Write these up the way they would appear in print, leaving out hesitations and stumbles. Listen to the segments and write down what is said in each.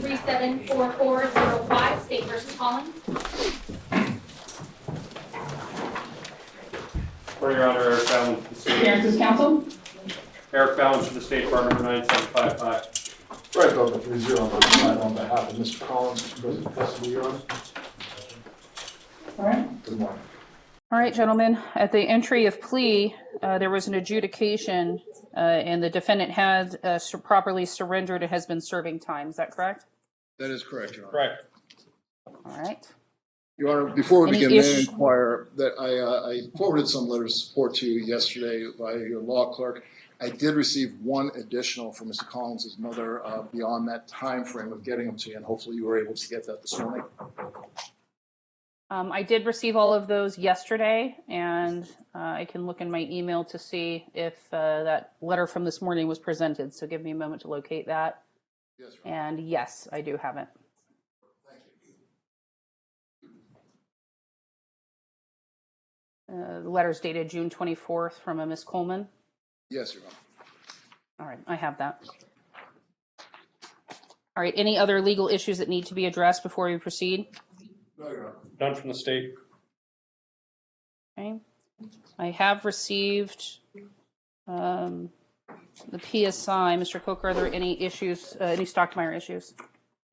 374405, State versus Collins. For Your Honor, Eric Bauman for the State. Appearances, counsel. Eric Bauman for the State Bar number 9755. Frank Kocka, 3-0 on behalf of Mr. Collins, President Custody, Your Honor. All right. Good morning. All right, gentlemen, at the entry of plea, there was an adjudication and the defendant had properly surrendered and has been serving time. Is that correct? That is correct, Your Honor. Correct. All right. Your Honor, before we Any begin, may I issue- inquire that I forwarded some letters of support to you yesterday by your law clerk. I did receive one additional from Mr. Collins' mother beyond that time frame of getting them to you, and hopefully you were able to get that this morning. I did receive all of those yesterday, and I can look in my email to see if that letter from this morning was presented. So give me a moment to locate that. Yes, Your Honor. And yes, I do have it. Thank you. The letter's dated June 24th from a Miss Coleman. Yes, Your Honor. All right, I have that. All right, any other legal issues that need to be addressed before we proceed? No, Your Honor. None from the State. Okay. I have received the PSI. Mr. Kocka, are there any issues, any Stockmeyer issues?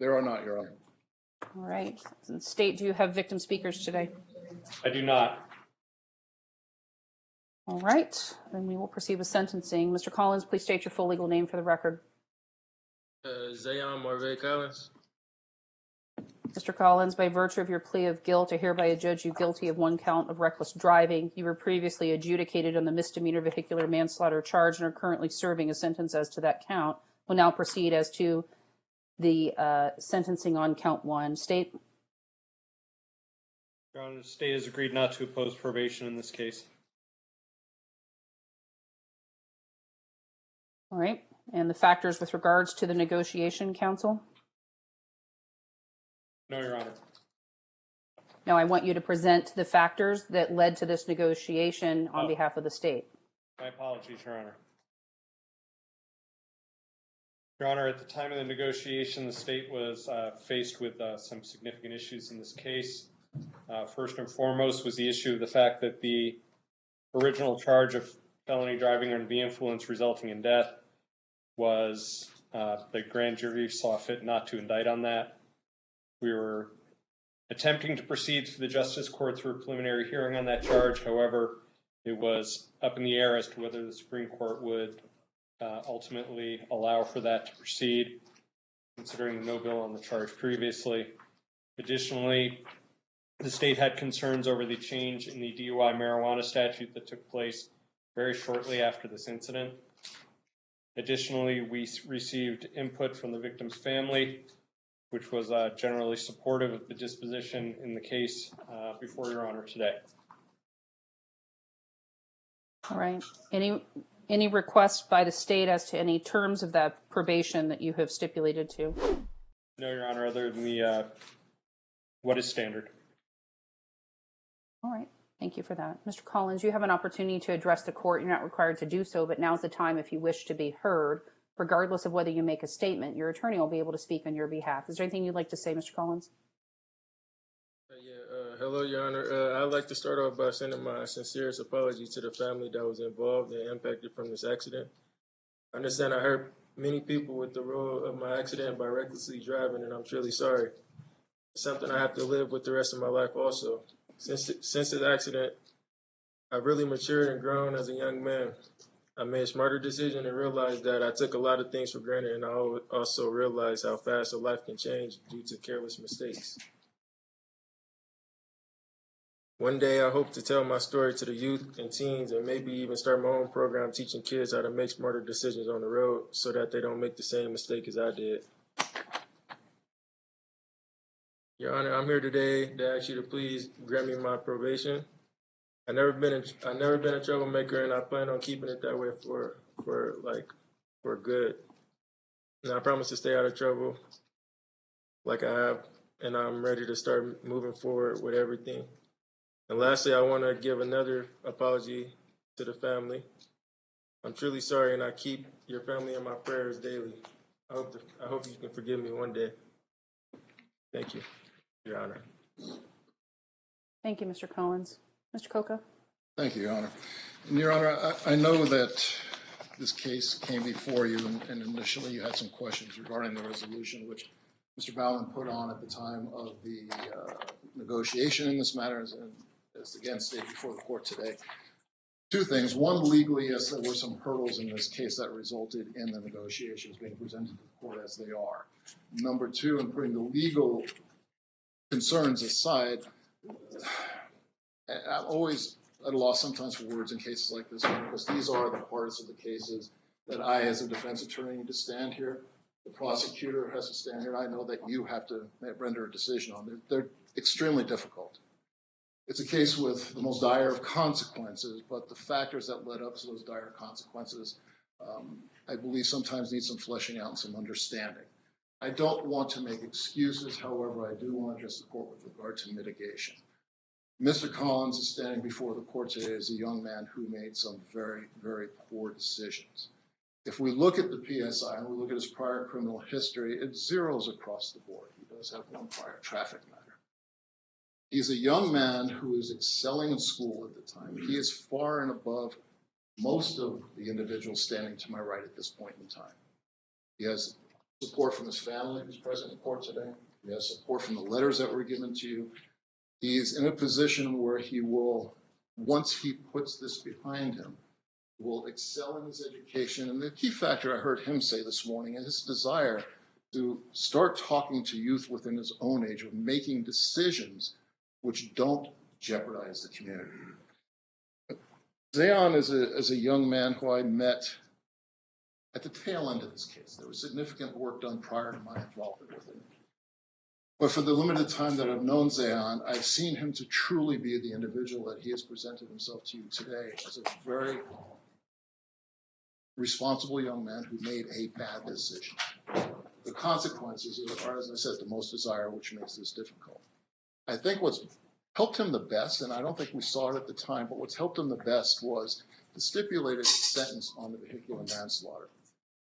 There are not, Your Honor. All right. State, do you have victim speakers today? I do not. All right, then we will proceed with sentencing. Mr. Collins, please state your full legal name for the record. Zaon Collins. Mr. Collins, by virtue of your plea of guilt, I hereby adjudge you guilty of one count of reckless driving. You were previously adjudicated on the misdemeanor vehicular manslaughter charge and are currently serving a sentence as to that count. We'll now proceed as to the sentencing on count one. State. Your Honor, the State has agreed not to oppose probation in this case. All right, and the factors with regards to the negotiation, counsel? No, Your Honor. Now, I want you to present the factors that led to this negotiation on behalf of the state. My apologies, Your Honor. Your Honor, at the time of the negotiation, the State was faced with some significant issues in this case. First and foremost was the issue of the fact that the original charge of felony driving under the influence resulting in death was the grand jury saw fit not to indict on that. We were attempting to proceed to the Justice Court through a preliminary hearing on that charge. However, it was up in the air as to whether the Supreme Court would ultimately allow for that to proceed, considering the no bill on the charge previously. Additionally, the state had concerns over the change in the DUI marijuana statute that took place very shortly after this incident. Additionally, we received input from the victim's family, which was generally supportive of the disposition in the case before Your Honor today. All right. Any requests by the state as to any terms of that probation that you have stipulated to? No, Your Honor, other than the what is standard. All right. Thank you for that. Mr. Collins, you have an opportunity to address the court. You're not required to do so, but now's the time if you wish to be heard. Regardless of whether you make a statement, your attorney will be able to speak on your behalf. Is there anything you'd like to say, Mr. Collins? Hello, Your Honor. I'd like to start off by sending my sincerest apology to the family that was involved and impacted from this accident. I understand I hurt many people with the road of my accident by recklessly driving, and I'm truly sorry. It's something I have to live with the rest of my life also. Since the accident, I've really matured and grown as a young man. I made a smarter decision and realized that I took a lot of things for granted, and I also realized how fast a life can change due to careless mistakes. One day, I hope to tell my story to the youth and teens and maybe even start my own program teaching kids how to make smarter decisions on the road so that they don't make the same mistake as I did. Your Honor, I'm here today to ask you to please grant me my probation. I've never been a troublemaker, and I plan on keeping it that way for good. And I promise to stay out of trouble like I have, and I'm ready to start moving forward with everything. And lastly, I want to give another apology to the family. I'm truly sorry, and I keep your family in my prayers daily. I hope you can forgive me one day. Thank you, Your Honor. Thank you, Mr. Collins. Mr. Kocka? Thank you, Your Honor. And Your Honor, I know that this case came before you, and initially you had some questions regarding the resolution, which Mr. Bauman put on at the time of the negotiation in this matter, as again stated before the court today. Two things. One, legally, yes, there were some hurdles in this case that resulted in the negotiations being presented to the court as they are. Number two, in putting the legal concerns aside, I'm always at a loss sometimes for words in cases like this one, because these are the parts of the cases that I, as a defense attorney, need to stand here. The prosecutor has to stand here, and I know that you have to render a decision on. They're extremely difficult. It's a case with the most dire of consequences, but the factors that led up to those dire consequences, I believe sometimes need some fleshing out and some understanding. I don't want to make excuses, however, I do want to address the court with regard to mitigation. Mr. Collins is standing before the court today as a young man who made some very, very poor decisions. If we look at the PSI and we look at his prior criminal history, it zeros across the board. He does have one prior traffic matter. He's a young man who is excelling in school at the time. He is far and above most of the individuals standing to my right at this point in time. He has support from his family, who's present in court today. He has support from the letters that were given to you. He's in a position where he will, once he puts this behind him, will excel in his education. And the key factor I heard him say this morning is his desire to start talking to youth within his own age of making decisions which don't jeopardize the community. Zaon is a young man who I met at the tail end of this case. There was significant work done prior to my involvement with him. But for the limited time that I've known Zaon, I've seen him to truly be the individual that he has presented himself to you today as a very responsible young man who made a bad decision. The consequences are, as I said, the most dire, which makes this difficult. I think what's helped him the best, and I don't think we saw it at the time, but what's helped him the best was the stipulated sentence on the vehicular manslaughter.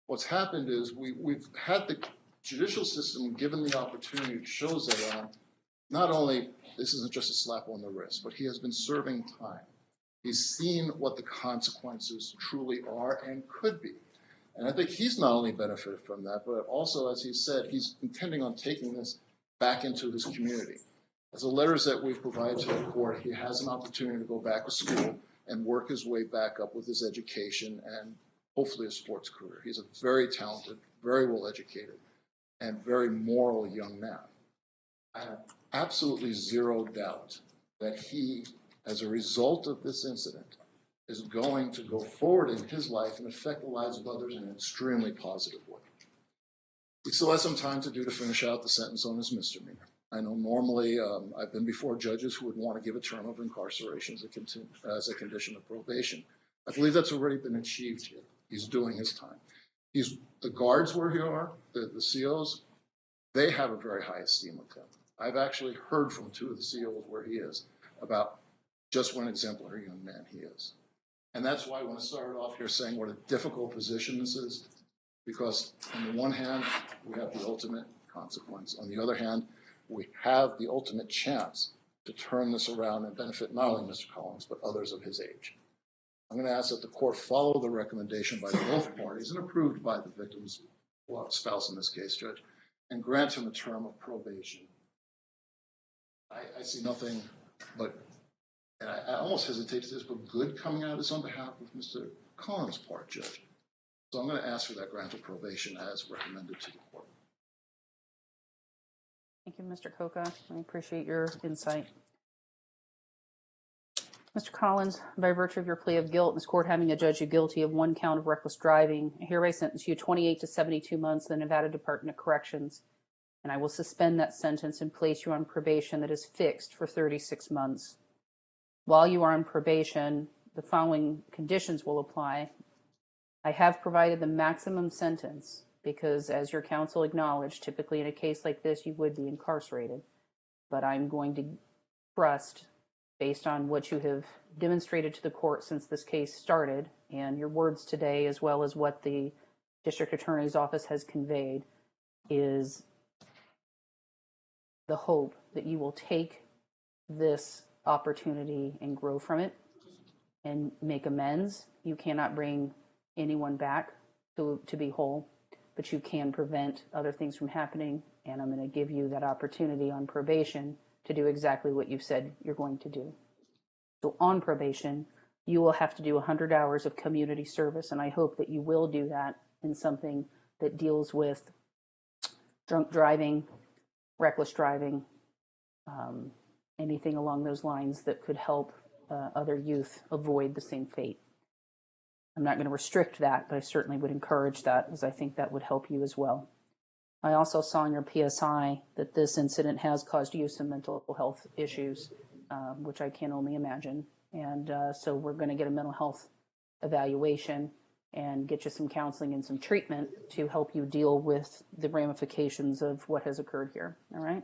What's happened is we've had the judicial system given the opportunity to show Zaon not only this isn't just a slap on the wrist, but he has been serving time. He's seen what the consequences truly are and could be. And I think he's not only benefited from that, but also, as he said, he's intending on taking this back into his community. As the letters that we've provided to the court, he has an opportunity to go back to school and work his way back up with his education and hopefully a sports career. He's a very talented, very well educated, and very moral young man. I have absolutely zero doubt that he, as a result of this incident, is going to go forward in his life and affect the lives of others in an extremely positive way. He still has some time to do to finish out the sentence on his misdemeanor. I know normally I've been before judges who would want to give a term of incarceration as a condition of probation. I believe that's already been achieved here. He's doing his time. The guards where he are, the COs, they have a very high esteem of him. I've actually heard from two of the COs where he is about just what an exemplary young man he is. And that's why I want to start off here saying what a difficult position this is, because on the one hand, we have the ultimate consequence. On the other hand, we have the ultimate chance to turn this around and benefit not only Mr. Collins, but others of his age. I'm going to ask that the court follow the recommendation by both parties and approved by the victim's spouse in this case, Judge, and grant him a term of probation. I see nothing but, and I almost hesitate to say this, but good coming out of this on behalf of Mr. Collins' part, Judge. So I'm going to ask for that grant of probation as recommended to the court. Thank you, Mr. Kocka. I appreciate your insight. Mr. Collins, by virtue of your plea of guilt, this court having adjudged you guilty of one count of reckless driving, I hereby sentence you 28 to 72 months in the Nevada Department of Corrections, and I will suspend that sentence and place you on probation that is fixed for 36 months. While you are on probation, the following conditions will apply. I have provided the maximum sentence because, as your counsel acknowledged, typically in a case like this, you would be incarcerated. But I'm going to trust, based on what you have demonstrated to the court since this case started, and your words today, as well as what the district attorney's office has conveyed, is the hope that you will take this opportunity and grow from it and make amends. You cannot bring anyone back to be whole, but you can prevent other things from happening. And I'm going to give you that opportunity on probation to do exactly what you've said you're going to do. So on probation, you will have to do 100 hours of community service, and I hope that you will do that in something that deals with drunk driving, reckless driving, anything along those lines that could help other youth avoid the same fate. I'm not going to restrict that, but I certainly would encourage that, as I think that would help you as well. I also saw in your PSI that this incident has caused you some mental health issues, which I can only imagine. And so we're going to get a mental health evaluation and get you some counseling and some treatment to help you deal with the ramifications of what has occurred here. All right.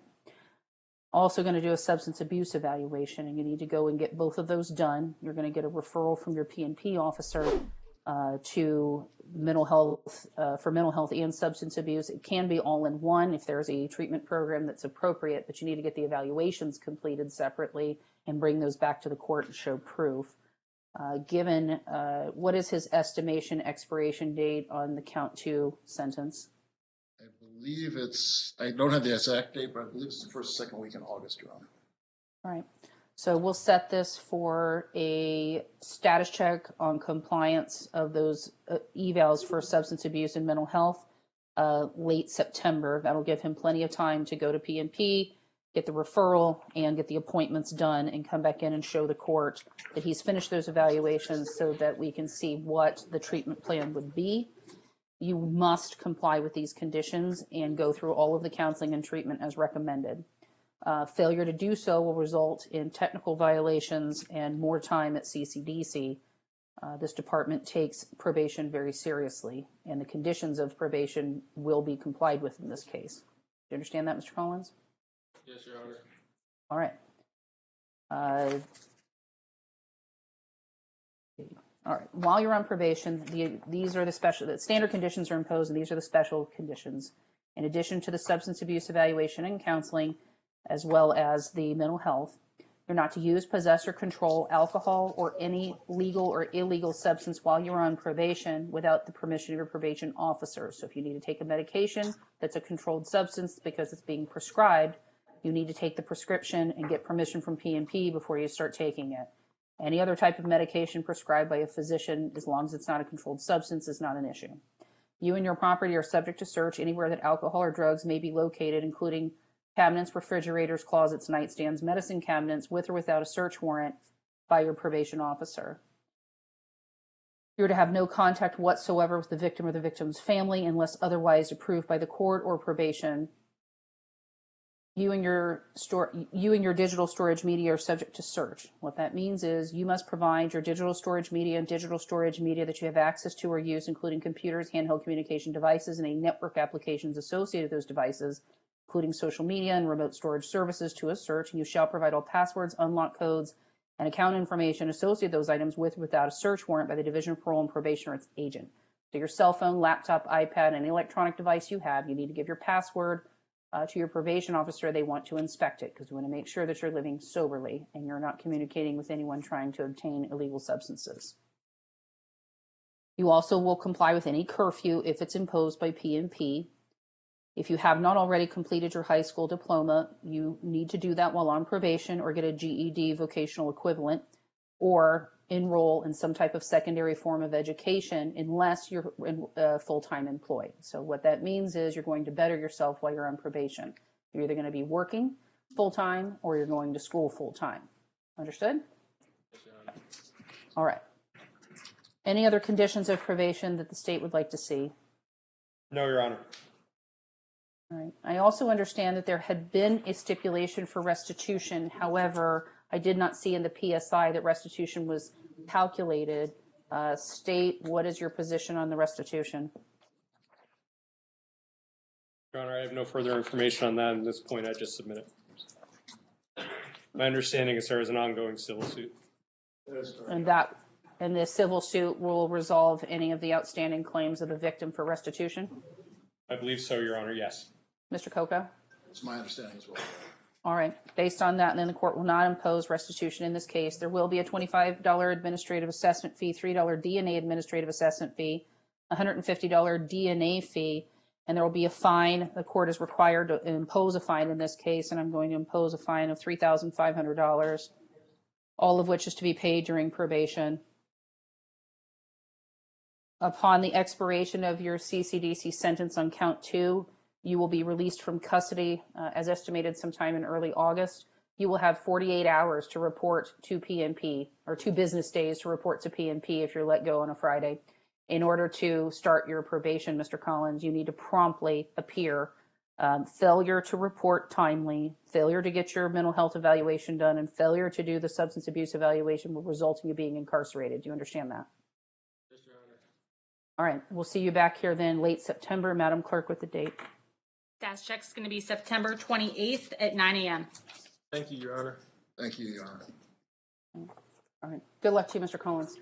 Also going to do a substance abuse evaluation, and you need to go and get both of those done. You're going to get a referral from your P&P officer to mental health, for mental health and substance abuse. It can be all in one if there's a treatment program that's appropriate, but you need to get the evaluations completed separately and bring those back to the court and show proof. Given what is his estimation expiration date on the count 2 sentence? I believe I don't have the exact date, but I believe it's the first, second week in August, Your Honor. All right. So we'll set this for a status check on compliance of those evals for substance abuse and mental health late September. That'll give him plenty of time to go to P&P, get the referral, and get the appointments done and come back in and show the court that he's finished those evaluations so that we can see what the treatment plan would be. You must comply with these conditions and go through all of the counseling and treatment as recommended. Failure to do so will result in technical violations and more time at CCDC. This department takes probation very seriously, and the conditions of probation will be complied with in this case. Do you understand that, Mr. Collins? Yes, Your Honor. All right. All right. While you're on probation, these are the standard conditions are imposed, and these are the special conditions. In addition to the substance abuse evaluation and counseling, as well as the mental health, you're not to use, possess, or control alcohol or any legal or illegal substance while you're on probation without the permission of your probation officer. So if you need to take a medication that's a controlled substance because it's being prescribed, you need to take the prescription and get permission from P&P before you start taking it. Any other type of medication prescribed by a physician, as long as it's not a controlled substance, is not an issue. You and your property are subject to search anywhere that alcohol or drugs may be located, including cabinets, refrigerators, closets, nightstands, medicine cabinets, with or without a search warrant by your probation officer. You're to have no contact whatsoever with the victim or the victim's family unless otherwise approved by the court or probation. You and your digital storage media are subject to search. What that means is you must provide your digital storage media and digital storage media that you have access to or use, including computers, handheld communication devices, and any network applications associated with those devices, including social media and remote storage services, to a search, and you shall provide all passwords, unlock codes, and account information associated with those items with or without a search warrant by the Division of Parole and Probation or its agent. So your cell phone, laptop, iPad, any electronic device you have, you need to give your password to your probation officer. They want to inspect it because we want to make sure that you're living soberly and you're not communicating with anyone trying to obtain illegal substances. You also will comply with any curfew if it's imposed by P&P. If you have not already completed your high school diploma, you need to do that while on probation or get a GED vocational equivalent or enroll in some type of secondary form of education unless you're full-time employed. So what that means is you're going to better yourself while you're on probation. You're either going to be working full-time or you're going to school full-time. Understood? All right. Any other conditions of probation that the state would like to see? No, Your Honor. All right. I also understand that there had been a stipulation for restitution. However, I did not see in the PSI that restitution was calculated. State, what is your position on the restitution? Your Honor, I have no further information on that at this point. I just submit it. My understanding is there is an ongoing civil suit. And the civil suit will resolve any of the outstanding claims of the victim for restitution? I believe so, Your Honor, yes. Mr. Kocka? It's my understanding as well. All right. Based on that, then the court will not impose restitution in this case. There will be a $25 administrative assessment fee, $3 DNA administrative assessment fee, $150 DNA fee, and there will be a fine. The court is required to impose a fine in this case, and I'm going to impose a fine of $3,500, all of which is to be paid during probation. Upon the expiration of your CCDC sentence on count 2, you will be released from custody as estimated sometime in early August. You will have 48 hours to report to PNP, or 2 business days to report to PNP if you're let go on a Friday. In order to start your probation, Mr. Collins, you need to promptly appear. Failure to report timely, failure to get your mental health evaluation done, and failure to do the substance abuse evaluation will result in you being incarcerated. Do you understand that? Yes, Your Honor. All right. We'll see you back here then late September. Madam Clerk with the date. Status check is going to be September 28th at 9 a.m. Thank you, Your Honor. Thank you, Your Honor. All right. Good luck to you, Mr. Collins.